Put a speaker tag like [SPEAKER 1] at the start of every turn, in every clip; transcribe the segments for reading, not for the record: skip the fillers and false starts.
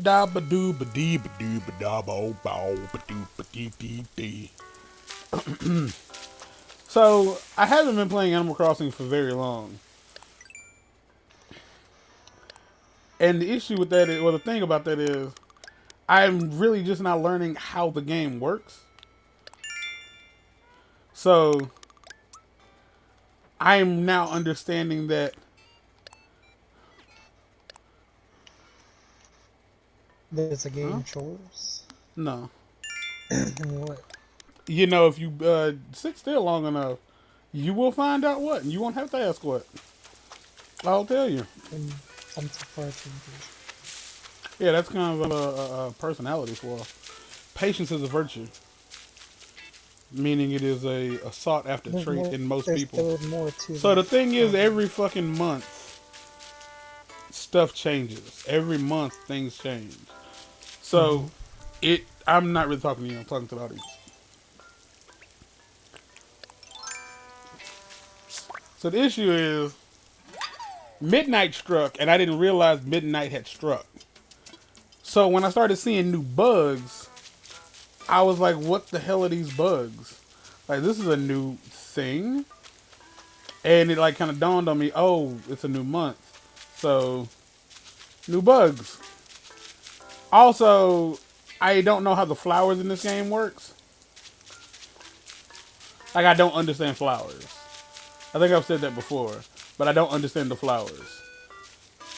[SPEAKER 1] da ba doo ba dee ba doo ba da ba ba ba doo ba dee dee dee. So I haven't been playing Animal Crossing for very long, and the issue with that is, well, the thing about that is, I'm really just not learning how the game works. So I'm now understanding that
[SPEAKER 2] There's a
[SPEAKER 1] huh?
[SPEAKER 2] game chores.
[SPEAKER 1] No.
[SPEAKER 2] What?
[SPEAKER 1] You know, if you sit still long enough, you will find out what, and you won't have to ask what. I'll tell you.
[SPEAKER 2] And some far changes.
[SPEAKER 1] Yeah, that's kind of a personality flaw. Patience is a virtue, meaning it is a sought after
[SPEAKER 2] There's
[SPEAKER 1] trait
[SPEAKER 2] more.
[SPEAKER 1] in most
[SPEAKER 2] There's
[SPEAKER 1] people.
[SPEAKER 2] still more to
[SPEAKER 1] So the
[SPEAKER 2] that
[SPEAKER 1] thing is,
[SPEAKER 2] problem.
[SPEAKER 1] every fucking month, stuff changes. Every month, things change. So,
[SPEAKER 2] Mm-hmm.
[SPEAKER 1] I'm not really talking to you. I'm talking to the audience. So the issue is, midnight struck, and I didn't realize midnight had struck. So when I started seeing new bugs, I was like, what the hell are these bugs? Like, this is a new thing. And it like kind of dawned on me, oh, it's a new month. So, new bugs. Also, I don't know how the flowers in this game works. Like, I don't understand flowers. I think I've said that before, but I don't understand the flowers.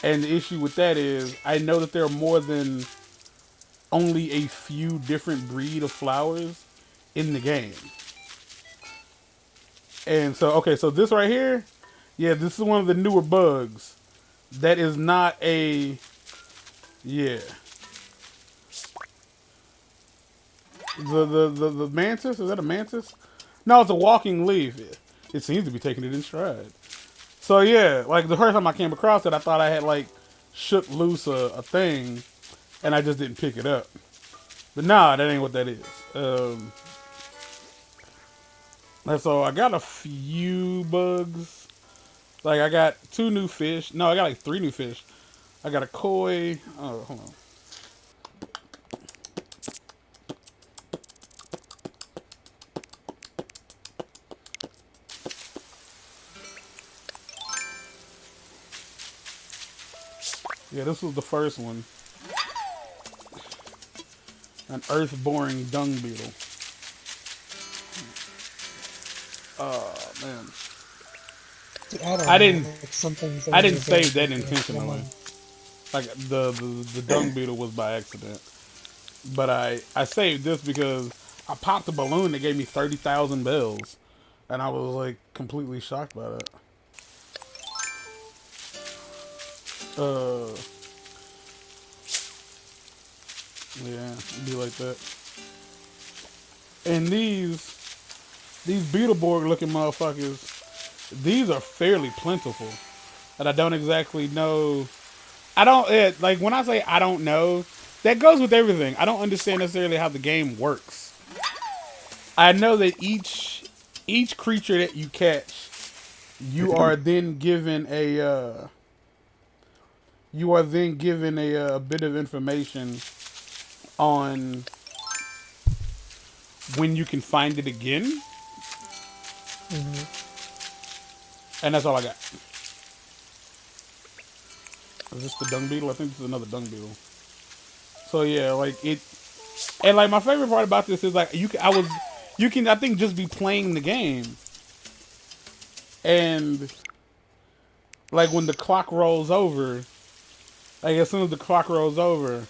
[SPEAKER 1] And the issue with that is, I know that there are more than only a few different breed of flowers in the game. And so, okay, so this right here, yeah, this is one of the newer bugs. That is not a, yeah. The mantis, is that a mantis? No, it's a walking leaf. It seems to be taking it in stride. So yeah, like the first time I came across it, I thought I had like shook loose a thing, and I just didn't pick it up. But nah, that ain't what that is. And so I got a few bugs. Like I got 2 new fish. No, I got like 3 new fish. I got a koi. Oh, hold on. Yeah, this was the first one. An earth-boring dung beetle. Oh man.
[SPEAKER 2] See, I don't
[SPEAKER 1] I
[SPEAKER 2] know.
[SPEAKER 1] didn't
[SPEAKER 2] Like some things
[SPEAKER 1] I
[SPEAKER 2] only
[SPEAKER 1] didn't save
[SPEAKER 2] available
[SPEAKER 1] that
[SPEAKER 2] for like
[SPEAKER 1] intentionally.
[SPEAKER 2] 1 month.
[SPEAKER 1] Like the dung beetle was by accident. But I saved this because I popped a balloon that gave me 30,000 bells. And I was like completely shocked by that. Uh yeah, it'd be like that. And these Beetleborg looking motherfuckers, these are fairly plentiful. And I don't exactly know. I don't like when I say I don't know. That goes with everything. I don't understand necessarily how the game works. I know that each creature that you catch, you are then given a bit of information on when you can find it again,
[SPEAKER 2] Mm-hmm.
[SPEAKER 1] and that's all I got. Is this the dung beetle? I think this is another dung beetle. So yeah, like it, and like my favorite part about this is like you can I think just be playing the game, and like when the clock rolls over, like as soon as the clock rolls over,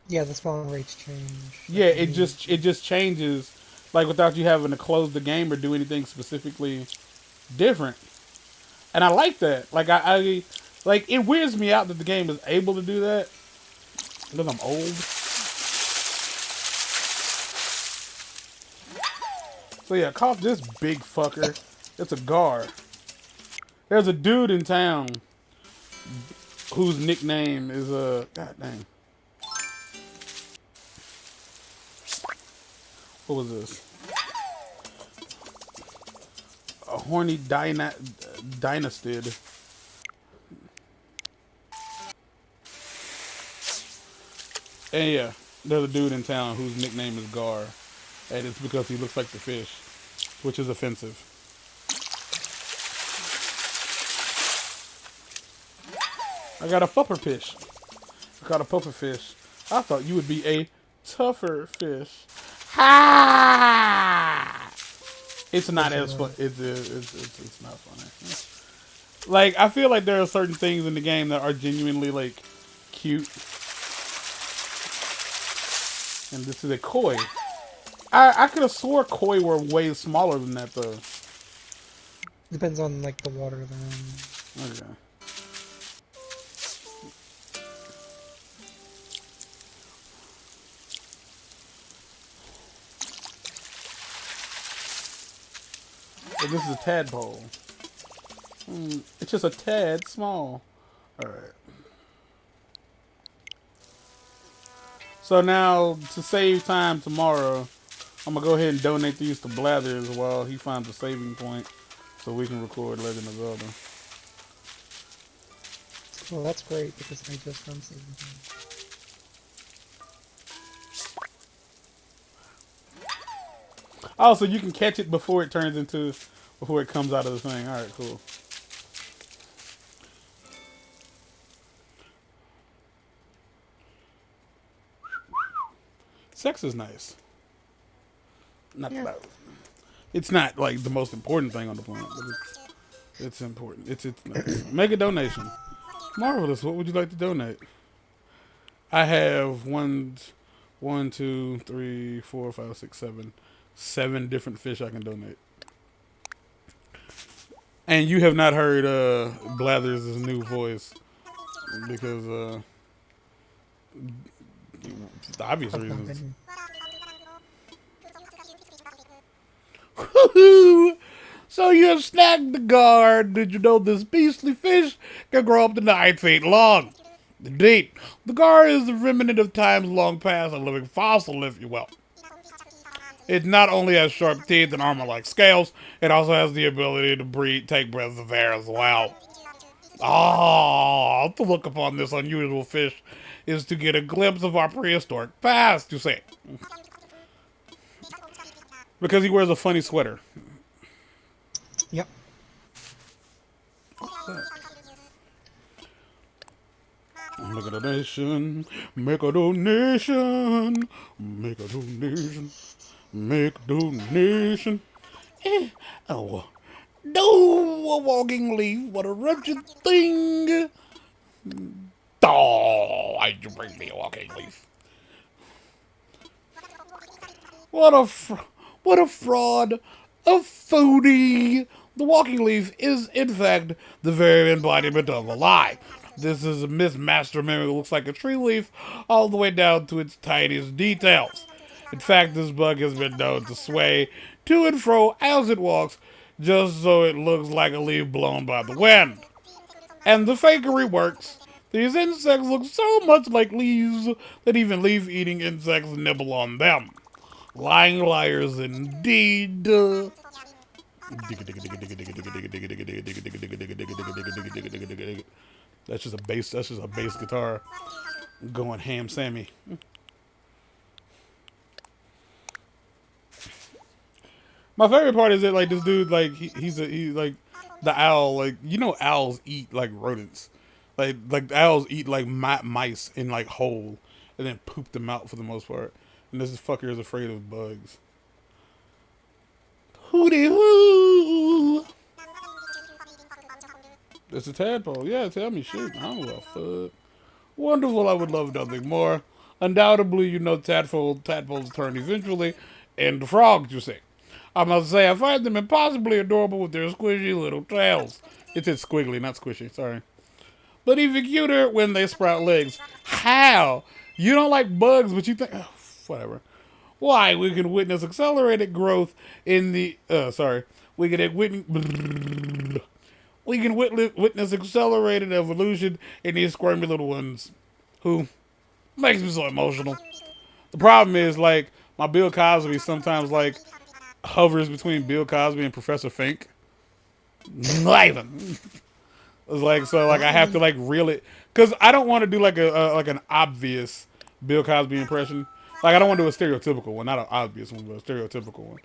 [SPEAKER 2] Yeah, the spawn rates change
[SPEAKER 1] yeah,
[SPEAKER 2] like immediately.
[SPEAKER 1] it just changes, like without you having to close the game or do anything specifically different. And I like that. I like it weirds me out that the game is able to do that because I'm old. So yeah, caught this big fucker. It's a gar. There's a dude in town whose nickname is God dang. What was this? A horny dynastid. And yeah, there's a dude in town whose nickname is Gar, and it's because he looks like the fish, which is offensive. I got a puffer fish. I got a puffer fish. I thought you would be a tougher fish. Ha! It's not as fun. It's not funny. Like I feel like there are certain things in the game that are genuinely like cute, and this is a koi. I could have swore koi were way smaller than that though.
[SPEAKER 2] Depends on like the water then.
[SPEAKER 1] Okay. But this is a tadpole. It's just a tad small. Alright. So now, to save time tomorrow, I'm going to go ahead and donate these to Blathers while he finds a saving point so we can record Legend of Zelda.
[SPEAKER 2] Well, that's great because I just found saving.
[SPEAKER 1] Oh, so you can catch it before it turns into, before it comes out of the thing. Alright, cool. Sex is nice. Not
[SPEAKER 2] Yeah.
[SPEAKER 1] that. It's not like the most important thing on the planet, but it's important. It's nice. Make a donation. Marvelous. What would you like to donate? I have one, two, three, four, five, six, seven different fish I can donate. And you have not heard Blathers' new voice because the obvious
[SPEAKER 2] I've not
[SPEAKER 1] reasons.
[SPEAKER 2] been.
[SPEAKER 1] So you have snagged the guard. Did you know this beastly fish can grow up to 9 feet long? Indeed, the gar is the remnant of times long past, a living fossil, if you will. It not only has sharp teeth and armor like scales, it also has the ability to breathe, take breaths of air as well. Ah, to look upon this unusual fish is to get a glimpse of our prehistoric past, you see. Because he wears a funny sweater.
[SPEAKER 2] Yep.
[SPEAKER 1] Make a donation, make a donation, make a donation, make a donation. Oh, no, a walking leaf, what a wretched thing. Oh, why'd you bring me a walking leaf? What a fraud, a phony. The walking leaf is, in fact, the very embodiment of a lie. This is a mismaster mimic that looks like a tree leaf all the way down to its tiniest details. In fact, this bug has been known to sway to and fro as it walks, just so it looks like a leaf blown by the wind. And the fakery works. These insects look so much like leaves that even leaf-eating insects nibble on them. Lying liars indeed. That's just a bass guitar going ham Sammy. My favorite part is that like this dude like he's like the owl, like you know owls eat like rodents. Like owls eat like mice in like whole and then poop them out for the most part. And this fucker is afraid of bugs. Hootie hoo! It's a tadpole. Yeah, tell me shit. I don't know fuck. Wonderful, I would love nothing more. Undoubtedly, you know tadpoles turn eventually into frogs, you see. I must say, I find them impossibly adorable with their squishy little tails. It's squiggly, not squishy, sorry. But even cuter when they sprout legs. How? You don't like bugs, but you think... Oh, whatever. Why, we can witness accelerated growth in the... We can witness accelerated evolution in these squirmy little ones. Who makes me so emotional. The problem is, like, my Bill Cosby sometimes, like, hovers between Bill Cosby and Professor Fink. Not even. It's like, so, like, I have to, like, reel it. Because I don't want to do, like, an obvious Bill Cosby impression. Like I don't want to do a stereotypical one, not an obvious one, but a stereotypical one.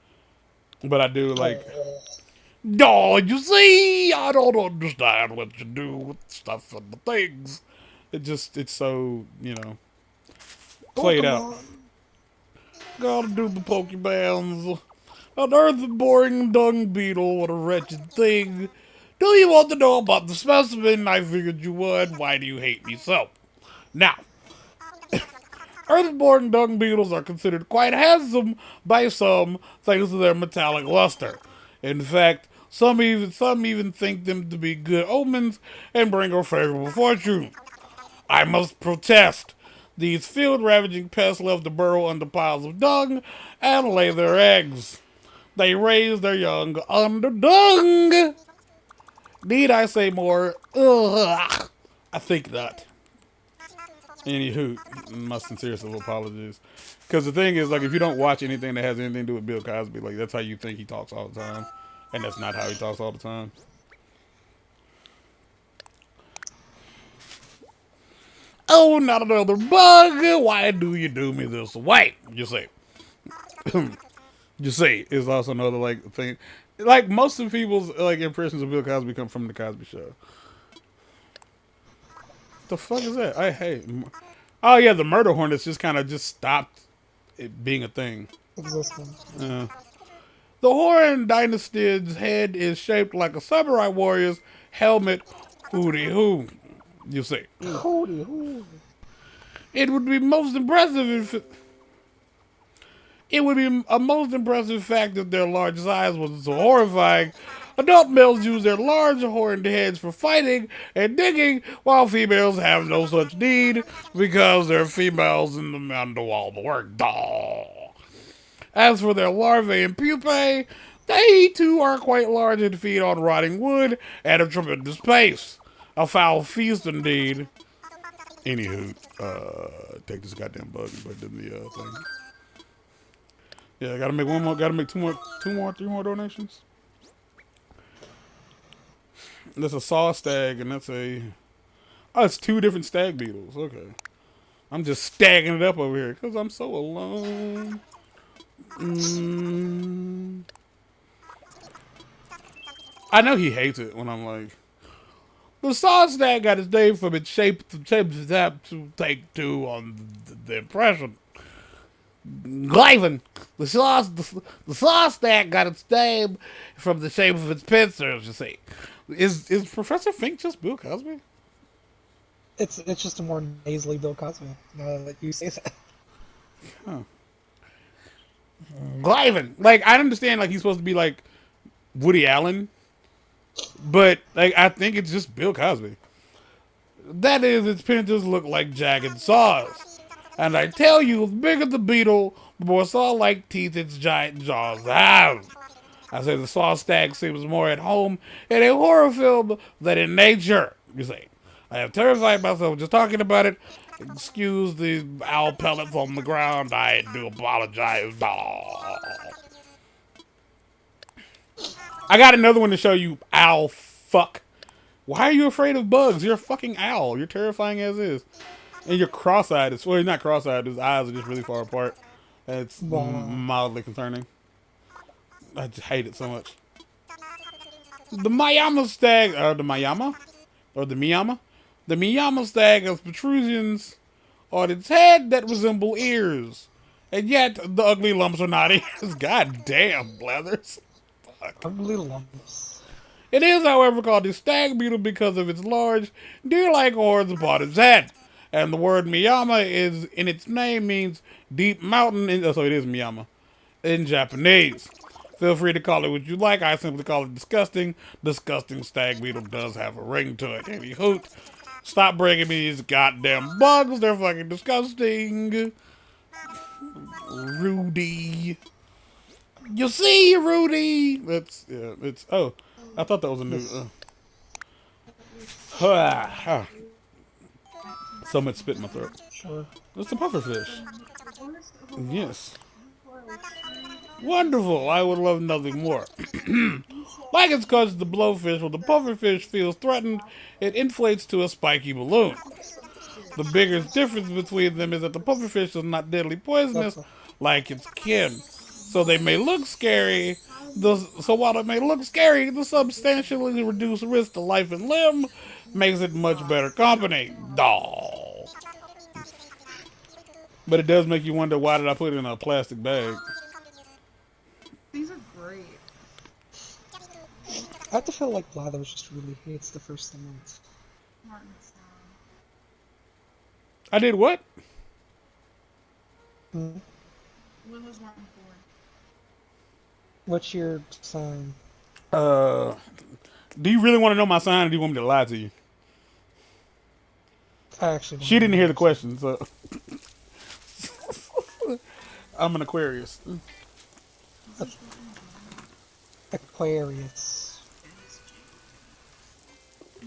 [SPEAKER 1] But I do like,
[SPEAKER 2] Oh,
[SPEAKER 1] oh, you see, I don't understand what you do with stuff and the things. It's so, played out.
[SPEAKER 2] Pokemon.
[SPEAKER 1] Gotta do the Pokebands. Unearth the boring dung beetle, what a wretched thing. Do you want to know about the specimen? I figured you would. Why do you hate me so? Now, earthborn dung beetles are considered quite handsome by some thanks to their metallic luster. In fact, some even think them to be good omens and bring a favorable fortune. I must protest. These field-ravaging pests love to burrow under piles of dung and lay their eggs. They raise their young under dung. Need I say more? Ugh. I think not. Anywho, my sincerest of apologies. Because the thing is, like, if you don't watch anything that has anything to do with Bill Cosby, like, that's how you think he talks all the time. And that's not how he talks all the time. Oh, not another bug. Why do you do me this way? You say. You see, is also another like thing. Like most of people's like impressions of Bill Cosby come from the Cosby Show. The fuck is that? I hate. Oh yeah, the murder hornets just kind of just stopped it being a thing.
[SPEAKER 2] Existence.
[SPEAKER 1] The Horn Dynasty's head is shaped like a samurai warrior's helmet. Hooty hoo. You see.
[SPEAKER 2] Hooty hoo.
[SPEAKER 1] It would be most impressive if. It would be a most impressive fact that their large size was so horrifying. Adult males use their large horned heads for fighting and digging, while females have no such need because they're females and the men do all the work. Duh. As for their larvae and pupae, they too are quite large and feed on rotting wood at a tremendous pace. A foul feast indeed. Anywho, take this goddamn bug and put it in the thing. Yeah, I gotta make one more. Gotta make three more donations. That's a saw stag, and that's a. Oh, it's two different stag beetles. Okay, I'm just stagging it up over here because I'm so alone. I know he hates it when I'm like, the saw stag got its name from its shape to take two on the impression. Glavin, the saw stack got its name from the shape of its pincers. You see, is Professor Fink just Bill Cosby?
[SPEAKER 2] It's just a more nasally Bill Cosby. Now that you say that.
[SPEAKER 1] Huh. Glavin, like I understand, like he's supposed to be like Woody Allen, but like I think it's just Bill Cosby. That is, its pincers look like jagged saws. And I tell you, the bigger the beetle, the more saw-like teeth its giant jaws have. I say the saw stag seems more at home in a horror film than in nature, you see. I have terrified myself just talking about it. Excuse the owl pellets on the ground. I do apologize. Oh. I got another one to show you, owl fuck. Why are you afraid of bugs? You're a fucking owl. You're terrifying as is. And you're cross-eyed. Well, he's not cross-eyed. His eyes are just really far apart. And it's mildly concerning. I just hate it so much. The Miyama stag, the Miyama? Or the Miyama? The Miyama stag has protrusions on its head that resemble ears. And yet, the ugly lumps are not ears. God damn, Blathers. Fuck.
[SPEAKER 2] Ugly lumps.
[SPEAKER 1] It is, however, called a stag beetle because of its large, deer-like horns upon its head. And the word Miyama is in its name means deep mountain. So it is Miyama in Japanese. Feel free to call it what you like. I simply call it disgusting. Disgusting stag beetle does have a ring to it. Any hoot. Stop bringing me these goddamn bugs. They're fucking disgusting. Rudy. You see, Rudy. It's. Oh, I thought that was a new. So much spit in my throat.
[SPEAKER 2] Sure.
[SPEAKER 1] It's a pufferfish. Yes. Wonderful. I would love nothing more. Like its cousin, the blowfish, when the pufferfish feels threatened, it inflates to a spiky balloon. The biggest difference between them is that the pufferfish is not deadly poisonous
[SPEAKER 2] Okay.
[SPEAKER 1] like its kin. So they may look scary. So while it may look scary, the substantially reduced risk to life and limb makes it much better company. Dawg. But it does make you wonder, why did I put it in a plastic bag?
[SPEAKER 3] These are great.
[SPEAKER 2] I have to feel like Blathers just really hates the first 10 minutes.
[SPEAKER 3] Martin's
[SPEAKER 1] I did what?
[SPEAKER 2] Hmm?
[SPEAKER 3] When was Martin born?
[SPEAKER 2] What's your sign?
[SPEAKER 1] Uh, do you really want to know my sign, or do you want me to lie to you?
[SPEAKER 2] I actually
[SPEAKER 1] She
[SPEAKER 2] don't
[SPEAKER 1] didn't hear
[SPEAKER 2] know.
[SPEAKER 1] the question, so I'm an Aquarius.
[SPEAKER 2] Aquarius.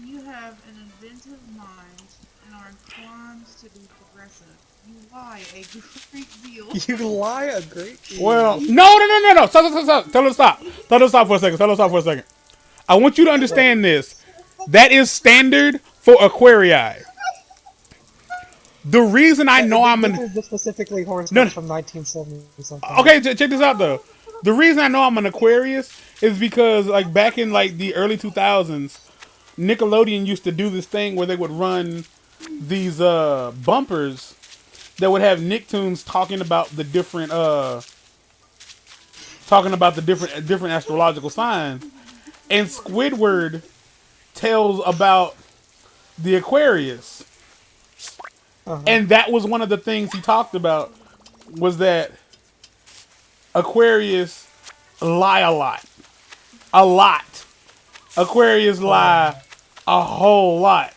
[SPEAKER 3] You have an inventive mind and are inclined to be progressive. You lie a great deal.
[SPEAKER 2] You lie a great deal.
[SPEAKER 1] Well, no. Stop. Tell her to stop. Tell her to stop for a second. Tell her to stop for a second. I want you to
[SPEAKER 2] What?
[SPEAKER 1] understand this. That is standard for Aquarii. The reason I know I'm an
[SPEAKER 2] This is just specifically
[SPEAKER 1] no,
[SPEAKER 2] horoscopes from 1970 or something.
[SPEAKER 1] okay, check this out though. The reason I know I'm an Aquarius is because like back in like the early 2000s, Nickelodeon used to do this thing where they would run these bumpers that would have Nicktoons talking about the different astrological signs. And Squidward tells about the Aquarius.
[SPEAKER 2] Uh-huh.
[SPEAKER 1] And that was one of the things he talked about, was that Aquarius lie a lot. A lot. Aquarius lie
[SPEAKER 2] Oh.
[SPEAKER 1] a whole lot.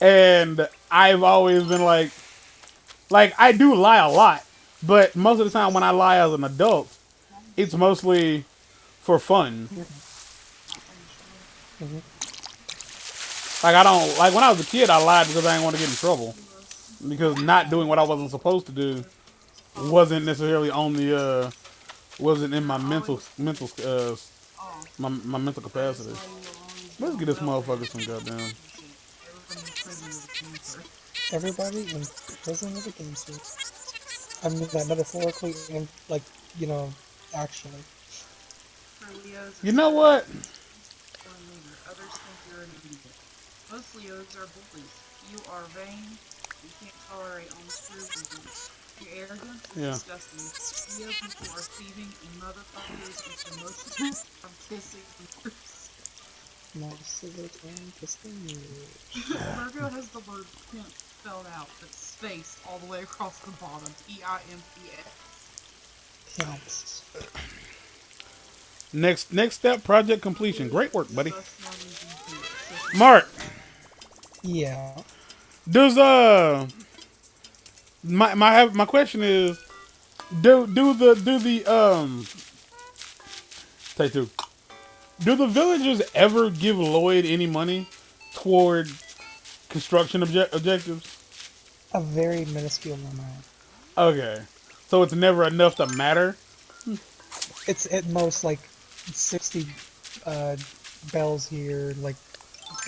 [SPEAKER 1] And I've always been like I do lie a lot, but most of the time when I lie as an adult, it's mostly for fun.
[SPEAKER 2] Mm-hmm.
[SPEAKER 1] Like I don't like when I was a kid, I lied because I didn't want to get in trouble. Because not doing what I wasn't supposed to do wasn't necessarily on the wasn't in my my mental
[SPEAKER 3] That is
[SPEAKER 1] capacity.
[SPEAKER 3] why you will always be
[SPEAKER 1] Let's
[SPEAKER 3] on
[SPEAKER 1] get this
[SPEAKER 3] welfare
[SPEAKER 1] motherfucker some goddamn.
[SPEAKER 3] education. Everybody in prison is a cancer.
[SPEAKER 2] Everybody in prison is a gangster. I mean that metaphorically and like, actually.
[SPEAKER 3] For Leos,
[SPEAKER 1] You
[SPEAKER 3] it's
[SPEAKER 1] know
[SPEAKER 3] better
[SPEAKER 1] what?
[SPEAKER 3] or leader. Others think you're an idiot. Most Leos are bullies. You are vain. You can't tolerate honest criticism. Your arrogance is
[SPEAKER 1] Yeah.
[SPEAKER 3] disgusting. Leo people are thieving and motherfuckers, and for most of it, are kissing eaters.
[SPEAKER 2] Most of it and distinguished.
[SPEAKER 3] Virgo has the word pimp spelled out, but space all the way across the bottom. P-I-M-P-S.
[SPEAKER 2] Pimps.
[SPEAKER 1] Next step, project completion. Great work, buddy.
[SPEAKER 3] Thus not losing to it.
[SPEAKER 1] Mark,
[SPEAKER 2] Yeah.
[SPEAKER 1] does my question is, do the take two. Do the villagers ever give Lloyd any money toward construction objectives?
[SPEAKER 2] A very minuscule amount.
[SPEAKER 1] Okay, so it's never enough to matter.
[SPEAKER 2] It's at most like 60 uh, bells here, like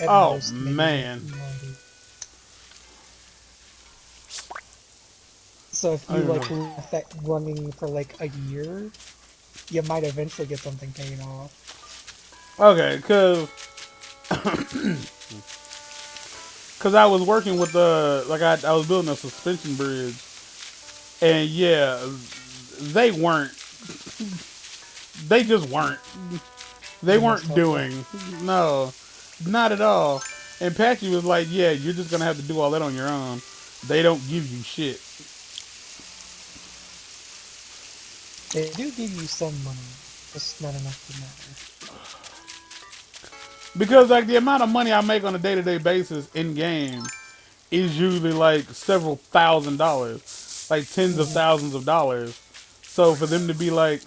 [SPEAKER 2] at
[SPEAKER 1] Oh
[SPEAKER 2] most maybe
[SPEAKER 1] man.
[SPEAKER 2] 90. So if
[SPEAKER 1] I
[SPEAKER 2] you
[SPEAKER 1] don't
[SPEAKER 2] like
[SPEAKER 1] know.
[SPEAKER 2] left that running for like a year, you might eventually get something paid off.
[SPEAKER 1] Okay, cause I was working with I was building a suspension bridge, and yeah, they weren't. They just weren't. They
[SPEAKER 2] You must
[SPEAKER 1] weren't
[SPEAKER 2] hope so.
[SPEAKER 1] doing. No, not at all. And Patchy was like, "Yeah, you're just gonna have to do all that on your own. They don't give you shit."
[SPEAKER 2] They do give you some money, just not enough to matter.
[SPEAKER 1] Because like the amount of money I make on a day-to-day basis in game is usually like several $1,000s, like tens of
[SPEAKER 2] Hmm.
[SPEAKER 1] thousands of dollars. So for them to be like,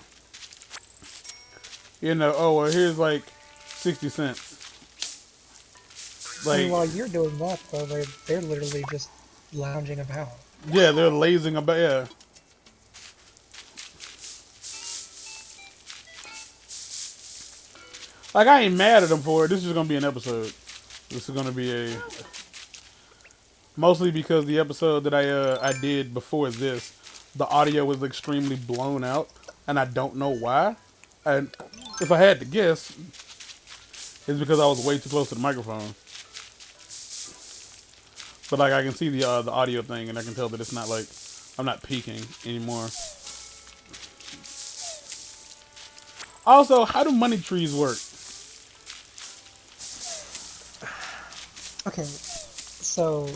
[SPEAKER 1] oh well, here's like 60 cents.
[SPEAKER 2] And
[SPEAKER 1] Like,
[SPEAKER 2] while you're doing that, though, they're literally just lounging about.
[SPEAKER 1] yeah, they're lazing about. Yeah, like I ain't mad at them for it. This is gonna be an episode. This is gonna be a. Mostly because the episode that I did before this, the audio was extremely blown out, and I don't know why. And if I had to guess, it's because I was way too close to the microphone. But like I can see the audio thing, and I can tell that it's not like I'm not peaking anymore. Also, how do money trees work?
[SPEAKER 2] Okay, so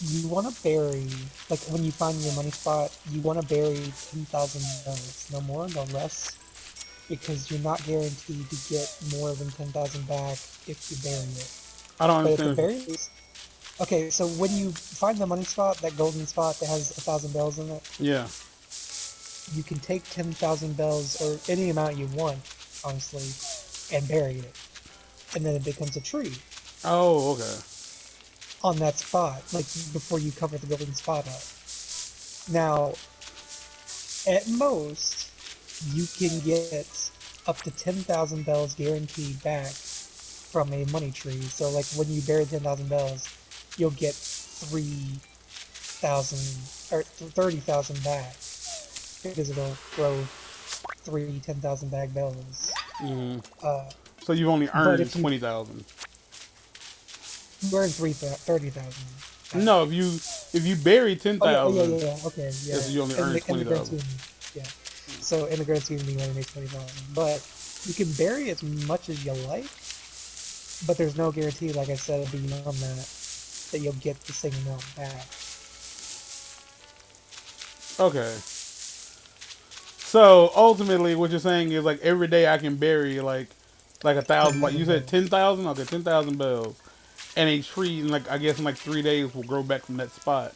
[SPEAKER 2] you want to bury, like when you find your money spot, you want to bury 10,000 bells, no more, no less, because you're not guaranteed to get more than 10,000 back if you bury it.
[SPEAKER 1] I don't
[SPEAKER 2] But at the
[SPEAKER 1] understand.
[SPEAKER 2] very least, okay, so when you find the money spot, that golden spot that has 1,000 bells in it,
[SPEAKER 1] Yeah.
[SPEAKER 2] you can take 10,000 bells or any amount you want, honestly, and bury it, and then it becomes a tree
[SPEAKER 1] Oh, okay.
[SPEAKER 2] on that spot, like before you cover the golden spot up. Now, at most, you can get up to 10,000 bells guaranteed back from a money tree. So, like when you bury 10,000 bells, you'll get 3,000 or 30,000 back because it'll grow 10,000 bag bells.
[SPEAKER 1] Hmm.
[SPEAKER 2] So
[SPEAKER 1] you've only
[SPEAKER 2] but
[SPEAKER 1] earned
[SPEAKER 2] if you
[SPEAKER 1] 20,000.
[SPEAKER 2] earn 30,000.
[SPEAKER 1] No, if you bury
[SPEAKER 2] Oh yeah,
[SPEAKER 1] 10,000,
[SPEAKER 2] yeah. Okay, yeah.
[SPEAKER 1] yes, you only earn
[SPEAKER 2] In the grand
[SPEAKER 1] 20,000.
[SPEAKER 2] scheme, yeah. So in the grand scheme, you only make 20,000, but you can bury as much as you like. But there's no guarantee, like I said, beyond that you'll get the same amount back.
[SPEAKER 1] Okay. So ultimately, what you're saying is like every day I can bury like 1,000. Like you said, 10,000. Okay, 10,000 bells, and a tree. And like I guess in like 3 days will grow back from that spot.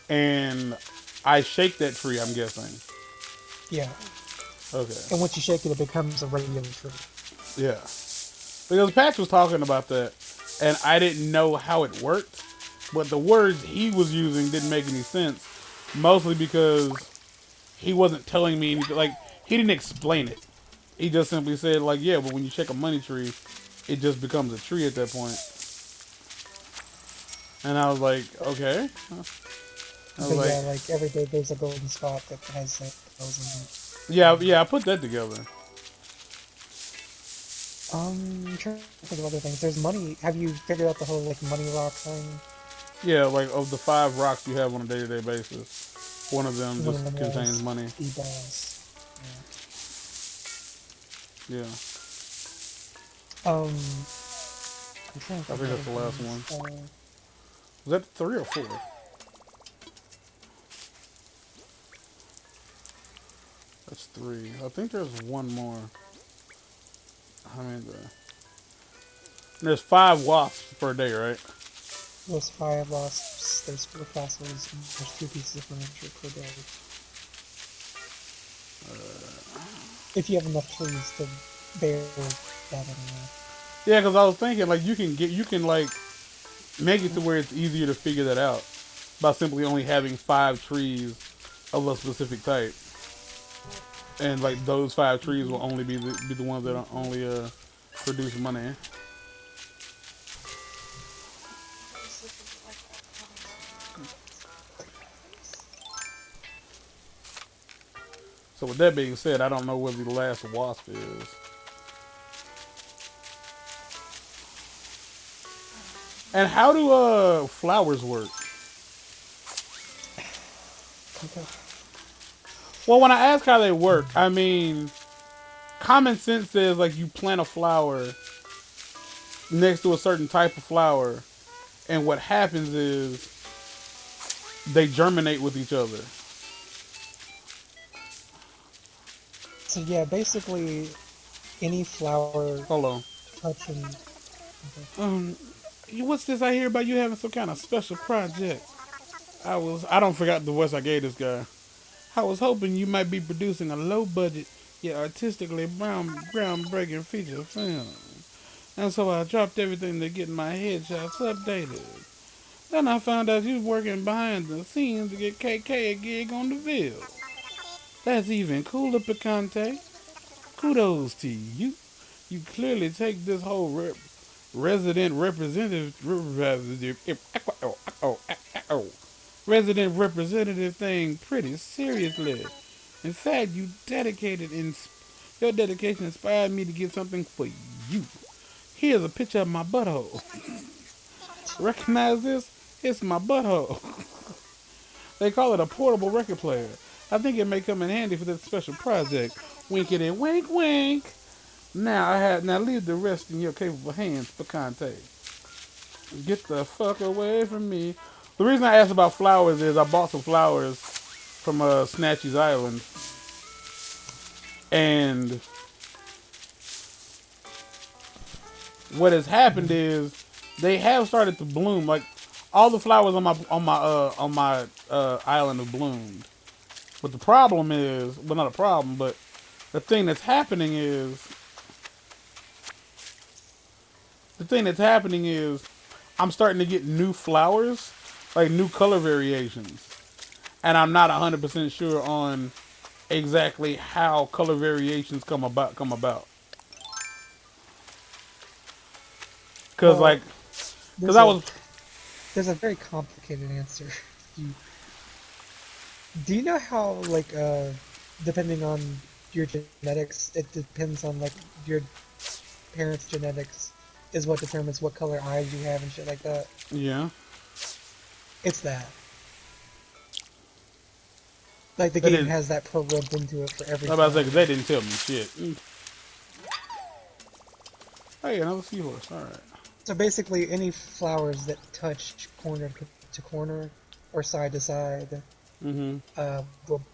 [SPEAKER 1] And I shake that tree. I'm guessing.
[SPEAKER 2] Yeah.
[SPEAKER 1] Okay.
[SPEAKER 2] And once you shake it, it becomes a regular tree.
[SPEAKER 1] Yeah. Because Patch was talking about that, and I didn't know how it worked, but the words he was using didn't make any sense. Mostly because he wasn't telling me anything. Like he didn't explain it. He just simply said, like, yeah, but when you check a money tree, it just becomes a tree at that point. And I was like, okay. I was
[SPEAKER 2] But yeah,
[SPEAKER 1] like,
[SPEAKER 2] like every day there's a golden spot that has like those in it.
[SPEAKER 1] yeah, I put that together.
[SPEAKER 2] I'm trying to think of other things. There's money. Have you figured out the whole like money rock thing?
[SPEAKER 1] Yeah, like of the 5 rocks you have on a day-to-day basis, one of them
[SPEAKER 2] One of
[SPEAKER 1] just
[SPEAKER 2] them
[SPEAKER 1] contains
[SPEAKER 2] was
[SPEAKER 1] money.
[SPEAKER 2] E-balls.
[SPEAKER 1] Yeah,
[SPEAKER 2] I'm trying to
[SPEAKER 1] I
[SPEAKER 2] think
[SPEAKER 1] think
[SPEAKER 2] of
[SPEAKER 1] that's the
[SPEAKER 2] other
[SPEAKER 1] last
[SPEAKER 2] things.
[SPEAKER 1] one. Was that 3 or 4? That's 3. I think there's one more. I mean, there's 5 wasps per day, right?
[SPEAKER 2] There's 5 wasps, there's 4 fossils, and there's 2 pieces of furniture per day. If you have enough trees to bear that anyway.
[SPEAKER 1] Yeah, because I was thinking like you can like make it to where it's easier to figure that out by simply only having 5 trees of a specific type, and like those 5 trees will only be the ones that only produce money. So with that being said, I don't know where the last wasp is. And how do flowers work?
[SPEAKER 2] Okay.
[SPEAKER 1] Well, when I ask how they work, I mean common sense says like you plant a flower next to a certain type of flower, and what happens is they germinate with each other.
[SPEAKER 2] So yeah, basically any flower
[SPEAKER 1] Hold on.
[SPEAKER 2] touching. Okay.
[SPEAKER 1] What's this I hear about you having some kind of special project? I don't forgot the voice I gave this guy. I was hoping you might be producing a low budget yet artistically groundbreaking feature film. And so I dropped everything to get my headshots updated. Then I found out you was working behind the scenes to get KK a gig on the Ville. That's even cooler, Picante. Kudos to you. You clearly take this whole resident resident representative thing pretty seriously. In fact, your dedication inspired me to get something for you. Here's a picture of my butthole. Recognize this? It's my butthole. They call it a portable record player. I think it may come in handy for this special project. Winkety wink wink. Now leave the rest in your capable hands, Picante. Get the fuck away from me. The reason I asked about flowers is I bought some flowers from Snatchy's Island, and what has happened is they have started to bloom. Like all the flowers on my island have bloomed. But the problem is, well, not a problem, but the thing that's happening is I'm starting to get new flowers, like new color variations, and I'm not 100% sure on exactly how color variations come about. Cause
[SPEAKER 2] Well,
[SPEAKER 1] like, cause
[SPEAKER 2] there's
[SPEAKER 1] I
[SPEAKER 2] a
[SPEAKER 1] was
[SPEAKER 2] there's a very complicated answer. You, do you know how like depending on your genetics, it depends on like your parents' genetics is what determines what color eyes you have and shit like that.
[SPEAKER 1] yeah.
[SPEAKER 2] It's that. Like the
[SPEAKER 1] That
[SPEAKER 2] game
[SPEAKER 1] is.
[SPEAKER 2] has that programmed into it for
[SPEAKER 1] I
[SPEAKER 2] every
[SPEAKER 1] was about to say,
[SPEAKER 2] time.
[SPEAKER 1] cause they didn't tell me shit. Hey, another seahorse. All right.
[SPEAKER 2] So basically, any flowers that touch corner to corner or side to side
[SPEAKER 1] Mm-hmm.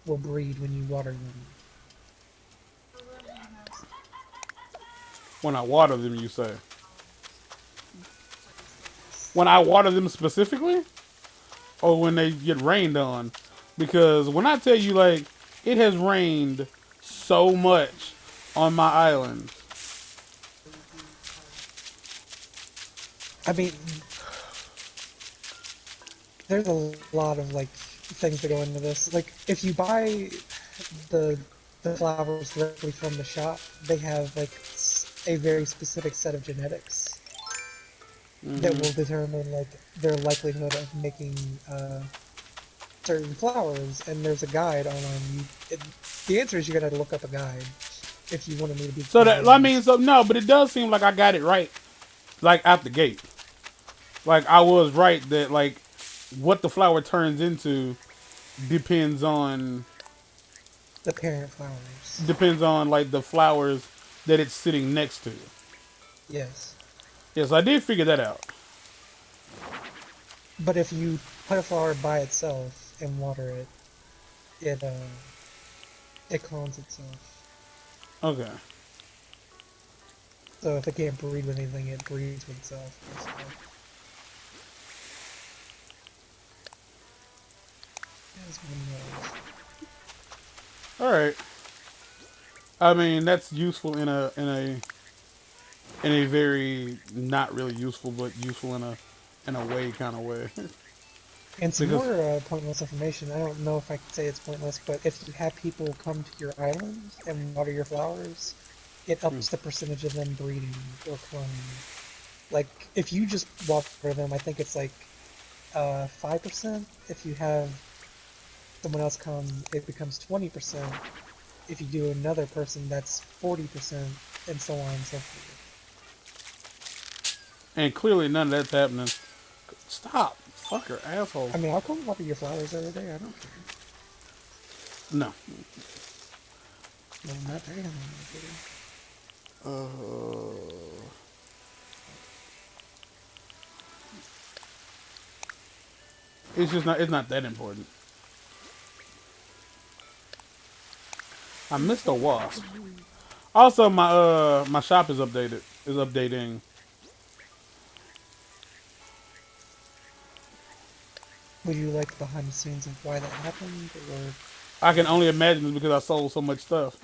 [SPEAKER 2] will breed when you water them.
[SPEAKER 1] When I water them, you say. When I water them specifically, or when they get rained on, because when I tell you like it has rained so much on my island.
[SPEAKER 2] I mean, there's a lot of like things that go into this. Like if you buy the flowers directly from the shop, they have like a very specific set of genetics that will determine like their likelihood of making certain flowers. And there's a guide on you. The answer is you're gonna have to look up a guide if you wanted me to be.
[SPEAKER 1] So that I mean, so no, but it does seem like I got it right, like out the gate. Like I was right that like what the flower turns into depends on
[SPEAKER 2] the parent flowers.
[SPEAKER 1] like the flowers that it's sitting next to.
[SPEAKER 2] Yes.
[SPEAKER 1] Yes, I did figure that out.
[SPEAKER 2] But if you put a flower by itself and water it, it clones itself.
[SPEAKER 1] Okay.
[SPEAKER 2] So if it can't breed with anything, it breeds with itself. Basically. As one knows.
[SPEAKER 1] All right. I mean, that's useful in a very not really useful, but useful in a way kind of way.
[SPEAKER 2] And some
[SPEAKER 1] Because
[SPEAKER 2] more pointless information. I don't know if I can say it's pointless, but if you have people come to your island and water your flowers, it ups the percentage of them breeding or cloning. Like, if you just water them, I think it's like 5%. If you have someone else come, it becomes 20%. If you do another person, that's 40%, and so on and so forth.
[SPEAKER 1] and clearly none of that's happening. Stop, fucker, asshole.
[SPEAKER 2] I mean, I'll come water your flowers every day. I don't care.
[SPEAKER 1] No.
[SPEAKER 2] No, not very hungry.
[SPEAKER 1] It's just not. It's not that important. I missed a wasp. Also, my shop is updated. Is updating.
[SPEAKER 2] Would you like behind the scenes of why that happened, or?
[SPEAKER 1] I can only imagine it's because I sold so much stuff.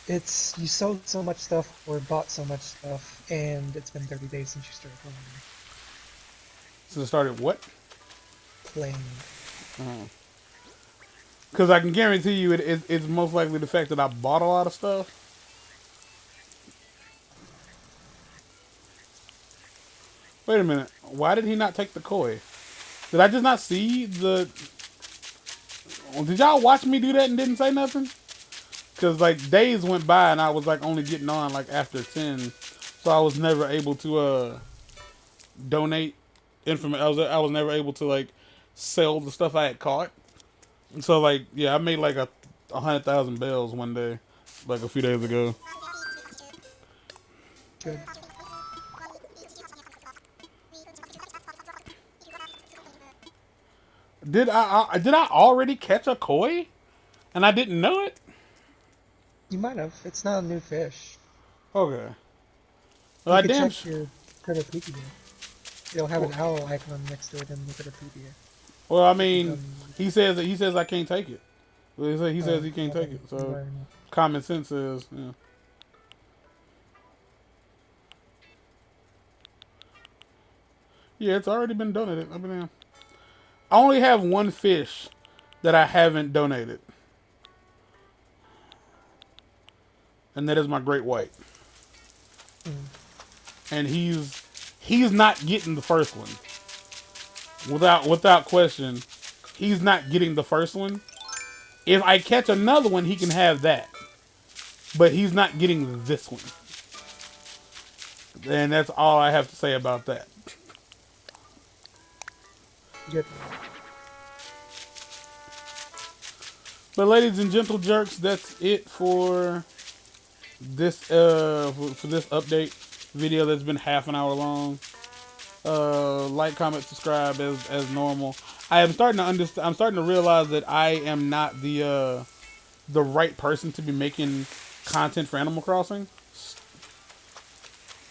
[SPEAKER 2] It's you sold so much stuff or bought so much stuff, and it's been 30 days since you started
[SPEAKER 1] Since I started what?
[SPEAKER 2] playing.
[SPEAKER 1] Because I can guarantee you it's most likely the fact that I bought a lot of stuff. Wait a minute. Why did he not take the koi? Did I just not see the... Did y'all watch me do that and didn't say nothing? Because, like, days went by and I was, like, only getting on, like, after 10. So I was never able to, donate information. I was never able to, like, sell the stuff I had caught. And so, like, yeah, I made, like, 100,000 bells one day, like, a few days ago.
[SPEAKER 2] Good.
[SPEAKER 1] Did I already catch a koi? And I didn't know it?
[SPEAKER 2] You might have. It's not a new fish.
[SPEAKER 1] Okay.
[SPEAKER 2] You
[SPEAKER 1] Well,
[SPEAKER 2] can
[SPEAKER 1] damn.
[SPEAKER 2] check your Critterpedia. It'll have an owl icon next to it in the Critterpedia.
[SPEAKER 1] Well, I mean, he says I can't take it. He says he can't take it. So
[SPEAKER 2] environment.
[SPEAKER 1] common sense says, yeah. Yeah, it's already been donated. I mean, I only have one fish that I haven't donated, and that is my great white. And he's not getting the first one. Without question, he's not getting the first one. If I catch another one, he can have that. But he's not getting this one. And that's all I have to say about that.
[SPEAKER 2] Good.
[SPEAKER 1] But ladies and gentle jerks, that's it for this for this update video that's been half an hour long. Like, comment, subscribe as normal. I'm starting to realize that I am not the right person to be making content for Animal Crossing.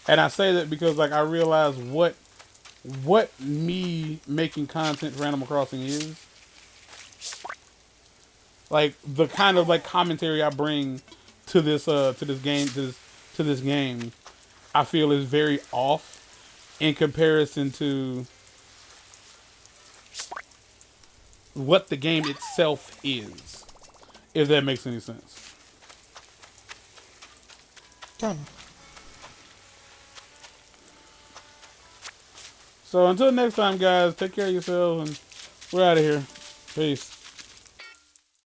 [SPEAKER 1] And I say that because, like, I realize what me making content for Animal Crossing is. Like, the kind of, like, commentary I bring to this game, I feel is very off in comparison to what the game itself is, if that makes any sense.
[SPEAKER 2] Done.
[SPEAKER 1] So until next time, guys, take care of yourselves, and we're out of here. Peace.